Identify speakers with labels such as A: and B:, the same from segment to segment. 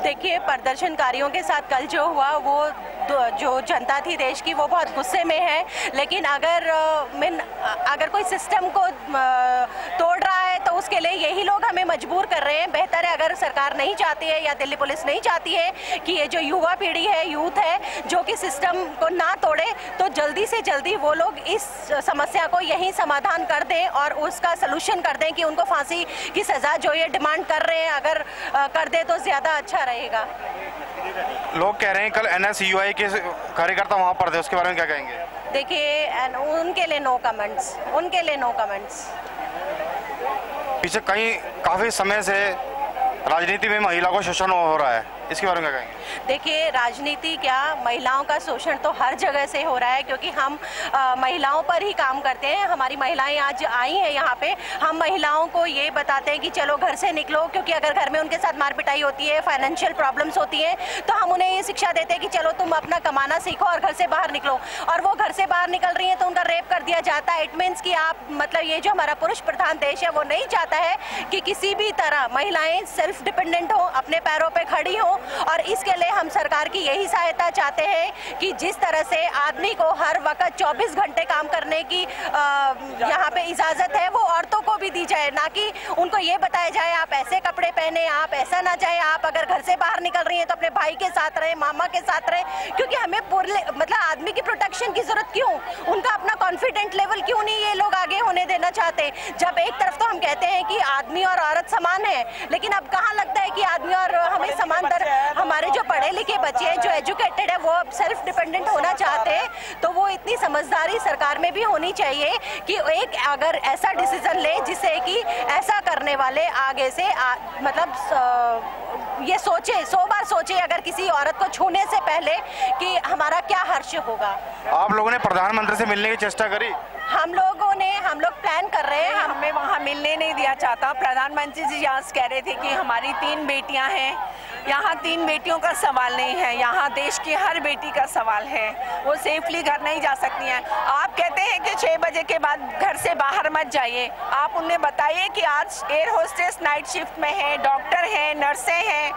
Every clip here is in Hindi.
A: देखिए, प्रदर्शनकारियों के साथ कल जो हुआ वो जो जनता थी देश की वो बहुत गुस्से में है, लेकिन अगर कोई सिस्टम को तोड़ रहा है तो उसके लिए यही लोग हमें मजबूर कर रहे हैं। बेहतर है अगर सरकार नहीं चाहती है या दिल्ली पुलिस नहीं चाहती है कि ये जो युवा पीढ़ी है, यूथ है जो कि सिस्टम को ना तोड़े, तो जल्दी से जल्दी वो लोग इस समस्या को यहीं समाधान कर दें और उसका सलूशन कर दें कि उनको फांसी की सज़ा जो ये डिमांड कर रहे हैं अगर कर दे तो ज़्यादा अच्छा रहेगा।
B: लोग कह रहे हैं कल NSUI के कार्यकर्ता वहां पर थे, उसके बारे में क्या कहेंगे?
A: देखिए, उनके लिए नो कमेंट्स, उनके लिए नो कमेंट्स।
B: पीछे काफ़ी समय से राजनीति में महिला को शोषण हो रहा है, इसके बारे में क्या कहेंगे?
A: देखिए, राजनीति क्या, महिलाओं का शोषण तो हर जगह से हो रहा है, क्योंकि हम महिलाओं पर ही काम करते हैं। हमारी महिलाएं आज आई हैं यहाँ पे, हम महिलाओं को ये बताते हैं कि चलो घर से निकलो, क्योंकि अगर घर में उनके साथ मारपिटाई होती है, फाइनेंशियल प्रॉब्लम्स होती हैं, तो हम उन्हें ये शिक्षा देते हैं कि चलो तुम अपना कमाना सीखो और घर से बाहर निकलो। और वो घर से बाहर निकल रही हैं तो उनका रेप कर दिया जाता है। इट मीन्स कि आप मतलब ये जो हमारा पुरुष प्रधान देश है वो नहीं चाहता है कि किसी भी तरह महिलाएं सेल्फ डिपेंडेंट हो, अपने पैरों पर खड़ी हो। और इसके लिए हम सरकार की यही सहायता चाहते हैं कि जिस तरह से आदमी को हर वक्त 24 घंटे काम करने की यहाँ पे इजाज़त है, वो औरतों को भी दी जाए, ना कि उनको ये बताया जाए आप ऐसे कपड़े पहने, आप ऐसा ना जाए, आप अगर घर से बाहर निकल रही हैं तो अपने भाई के साथ रहे, मामा के साथ रहे। क्योंकि हमें पूरे मतलब आदमी की प्रोटेक्शन की ज़रूरत क्यों, उनका अपना कॉन्फिडेंट लेवल क्यों नहीं ये लोग आगे होने देना चाहते? जब एक तरफ तो हम कहते हैं कि आदमी और औरत समान है, लेकिन अब कहाँ लगता है कि आदमी और हमें समान हमारे जो पढ़े लिखे बच्चे हैं, जो एजुकेटेड है, वो सेल्फ डिपेंडेंट होना चाहते हैं। तो वो इतनी समझदारी सरकार में भी होनी चाहिए कि एक अगर ऐसा डिसीजन ले जिससे कि ऐसा करने वाले आगे से मतलब ये सोचे, 100 बार सोचे अगर किसी औरत को छूने से पहले कि हमारा क्या हर्ष होगा।
B: आप लोगों ने प्रधानमंत्री से मिलने की चेष्टा करी?
A: हम लोग प्लान कर रहे हैं, हमें वहाँ मिलने नहीं दिया चाहता। प्रधानमंत्री जी यहाँ कह रहे थे कि हमारी 3 बेटियाँ हैं, यहाँ 3 बेटियों का सवाल नहीं है, यहाँ देश की हर बेटी का सवाल है, वो सेफली घर नहीं जा सकती हैं। आप कहते हैं कि 6 बजे के बाद घर से बाहर मत जाइए। आप उन्हें बताइए कि आज एयर होस्टेस नाइट शिफ्ट में है, डॉक्टर हैं, नर्सें हैं,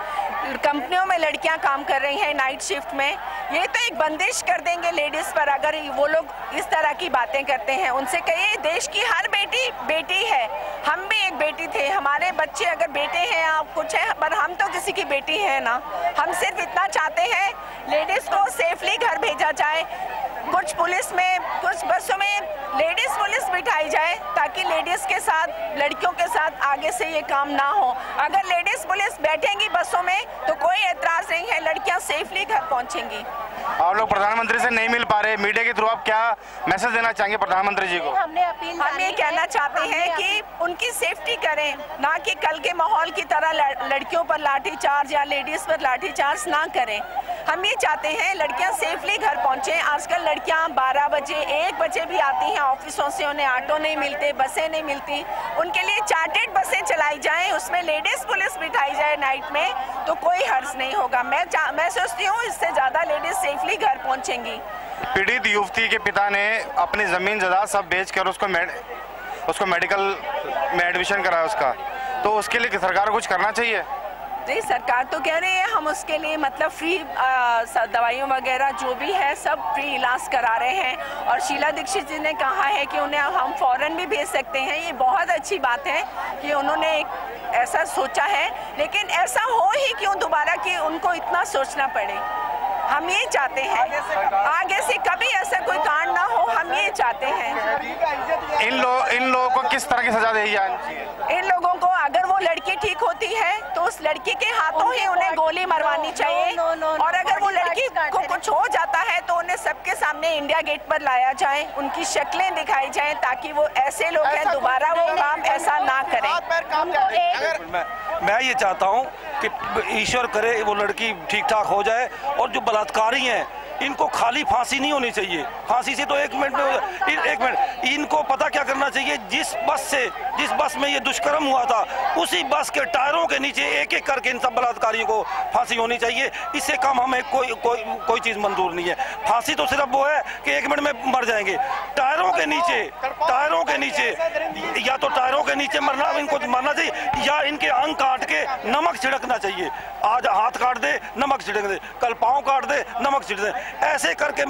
A: कंपनियों में लड़कियाँ काम कर रही हैं नाइट शिफ्ट में। ये तो एक बंदिश कर देंगे लेडीज़ पर अगर वो लोग इस तरह की बातें करते हैं। उनसे कहिए देश की हर बेटी बेटी है, हम भी एक बेटी थे, हमारे बच्चे अगर बेटे हैं आप कुछ है, पर हम तो किसी की बेटी है ना। हम सिर्फ इतना चाहते हैं लेडीज़ को सेफली घर भेजा जाए। कुछ पुलिस में, कुछ बसों में लेडीज़ पुलिस बिठाई जाए ताकि लेडीज़ के साथ, लड़कियों के साथ आगे से ये काम ना हो। अगर लेडीज़ पुलिस बैठेंगी बसों में तो कोई एतराज़ नहीं है, लड़कियां सेफली घर पहुंचेंगी।
B: आप लोग प्रधानमंत्री से नहीं मिल पा रहे, मीडिया के थ्रू आप क्या मैसेज देना चाहेंगे प्रधानमंत्री जी को?
A: हम ये कहना चाहते हैं कि उनकी सेफ्टी करें, ना कि कल के माहौल की तरह लड़कियों पर लाठीचार्ज या लेडीज़ पर लाठीचार्ज ना करें। हम ये चाहते हैं लड़कियां सेफली घर पहुंचें। आजकल लड़कियां 12 बजे 1 बजे भी आती हैं ऑफिसों से, उन्हें ऑटो नहीं मिलते, बसें नहीं मिलती, उनके लिए चार्टेड बसें चलाई जाएं, उसमें लेडीज़ पुलिस बिठाई जाए नाइट में, तो कोई हर्ज नहीं होगा। मैं सोचती हूँ इससे ज़्यादा लेडीज़ सेफली घर पहुँचेंगी।
B: पीड़ित युवती के पिता ने अपनी ज़मीन जायदाद सब बेचकर उसको मेडिकल में एडमिशन कराया उसका, तो उसके लिए सरकार को कुछ करना चाहिए?
A: नहीं, सरकार तो कह रही है हम उसके लिए मतलब फ्री दवाइयों वगैरह जो भी है सब फ्री इलाज करा रहे हैं। और शीला दीक्षित जी ने कहा है कि उन्हें हम फ़ौरन भी भेज सकते हैं। ये बहुत अच्छी बात है कि उन्होंने एक ऐसा सोचा है, लेकिन ऐसा हो ही क्यों दोबारा कि उनको इतना सोचना पड़े। हम ये चाहते हैं आगे से कभी ऐसा कोई कांड ना हो, हम ये चाहते हैं।
B: इन लोगों को किस तरह की सजा दी जानी चाहिए?
A: इन लोगों को अगर वो लड़की ठीक होती है तो उस लड़की के हाथों ही उन्हें गोली मरवानी चाहिए। और अगर वो लड़की को कुछ हो जाता है तो उन्हें सबके सामने इंडिया गेट पर लाया जाए, उनकी शक्लें दिखाई जाएं, ताकि वो ऐसे लोग हैं दोबारा वो काम ऐसा ना करें।
C: मैं ये चाहता हूँ कि ईश्वर करे वो लड़की ठीक ठाक हो जाए, और जो बलात्कारी हैं इनको खाली फांसी नहीं होनी चाहिए, फांसी से तो एक मिनट में एक मिनट, इनको पता क्या करना चाहिए, जिस बस में ये दुष्कर्म हुआ था उसी बस के टायरों के नीचे एक एक करके इन सब बलात्कारियों को फांसी होनी चाहिए। इससे कम हमें कोई चीज मंजूर नहीं है। फांसी तो सिर्फ वो है कि एक मिनट में मर जाएंगे। टायरों के नीचे या तो टायरों के नीचे मरना, इनको मरना चाहिए, या इनके अंग काट के नमक छिड़कना चाहिए। आज हाथ काट दे नमक छिड़क दे, कल पांव काट दे नमक छिड़क दे, ऐसे करके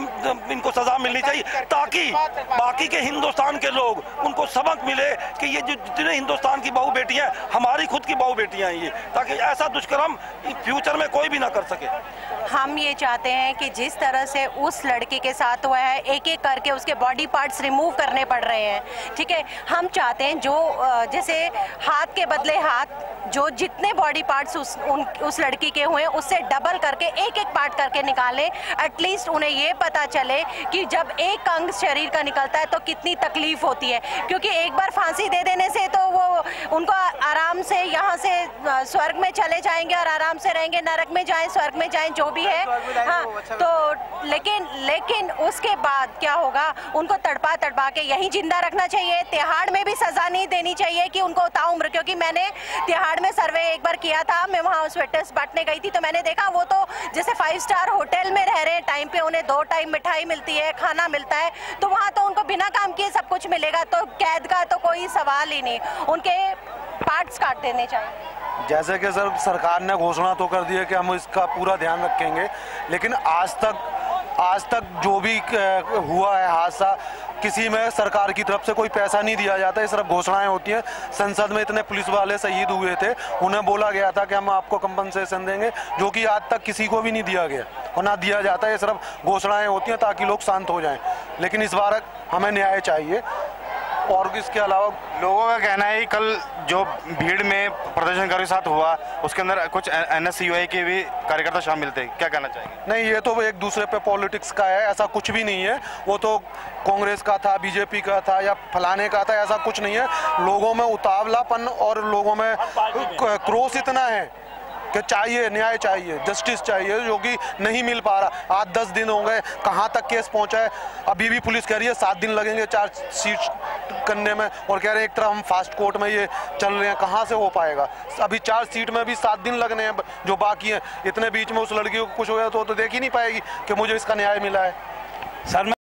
C: इनको सजा मिलनी चाहिए ताकि बाकी के हिंदुस्तान के लोग उनको सबक मिले कि ये जो जितने हिंदुस्तान की बहू बेटियां हमारी खुद की बहू बेटियां हैं ये, ताकि ऐसा दुष्कर्म फ्यूचर में कोई भी ना कर सके।
A: हम ये चाहते हैं कि जिस तरह से उस लड़की के साथ हुआ है, एक एक करके उसके बॉडी पार्ट्स रिमूव करने पड़ रहे हैं, ठीक है। हम चाहते हैं जो जैसे हाथ के बदले हाथ, जो जितने बॉडी पार्ट्स उस लड़की के हुए उससे डबल करके एक एक पार्ट करके निकालें। एटलीस्ट उन्हें ये पता चले कि जब एक अंग शरीर का निकलता है तो कितनी तकलीफ होती है, क्योंकि एक बार फांसी दे देने से तो वो उनको आराम से यहाँ से स्वर्ग में चले जाएंगे और आराम से रहेंगे, नरक में जाएं स्वर्ग में जाएं जो भी है, हाँ। तो लेकिन उसके बाद क्या होगा, उनको तड़पा के यहीं जिंदा रखना चाहिए। तिहाड़ में भी सजा नहीं देनी चाहिए कि उनको ताउम्र, क्योंकि मैंने तिहाड़ में सर्वे एक बार किया था, मैं वहाँ स्वेटर्स बांटने गई थी तो मैंने देखा वो तो जैसे 5 स्टार होटल में रह रहे हैं, टाइम पे उन्हें 2 टाइम मिठाई मिलती है, खाना मिलता है, तो वहाँ तो उनको बिना काम किए सब कुछ मिलेगा, तो कैद का तो कोई सवाल ही नहीं, उनके पार्ट्स काट देने चाहिए।
D: जैसे कि सर सरकार ने घोषणा तो कर दी है कि हम इसका पूरा ध्यान रखेंगे, लेकिन आज तक जो भी हुआ है हादसा, किसी में सरकार की तरफ से कोई पैसा नहीं दिया जाता है, सिर्फ घोषणाएं होती हैं। संसद में इतने पुलिस वाले शहीद हुए थे, उन्हें बोला गया था कि हम आपको कंपनसेशन देंगे, जो कि आज तक किसी को भी नहीं दिया गया और ना दिया जाता है। सिर्फ घोषणाएं होती हैं ताकि लोग शांत हो जाएं, लेकिन इस बार हमें न्याय चाहिए। और इसके अलावा
B: लोगों का कहना है कि कल जो भीड़ में प्रदर्शनकारियों के साथ हुआ उसके अंदर कुछ NSUI के भी कार्यकर्ता शामिल थे, क्या कहना चाहेंगे?
D: नहीं, ये तो एक दूसरे पे पॉलिटिक्स का है, ऐसा कुछ भी नहीं है। वो तो कांग्रेस का था, बीजेपी का था या फलाने का था, ऐसा कुछ नहीं है। लोगों में उतावलापन और लोगों में क्रोध इतना है कि चाहिए न्याय, चाहिए जस्टिस चाहिए, जो कि नहीं मिल पा रहा। 8-10 दिन हो गए, कहाँ तक केस पहुँचा है, अभी भी पुलिस कह रही है 7 दिन लगेंगे चार्जशीट करने में, और कह रहे हैं एक तरफ हम फास्ट कोर्ट में ये चल रहे हैं, कहाँ से हो पाएगा। अभी चार्जशीट में भी 7 दिन लगने हैं जो बाकी हैं। इतने बीच में उस लड़की को कुछ हो गया तो देख ही नहीं पाएगी कि मुझे इसका न्याय मिला है।
C: सर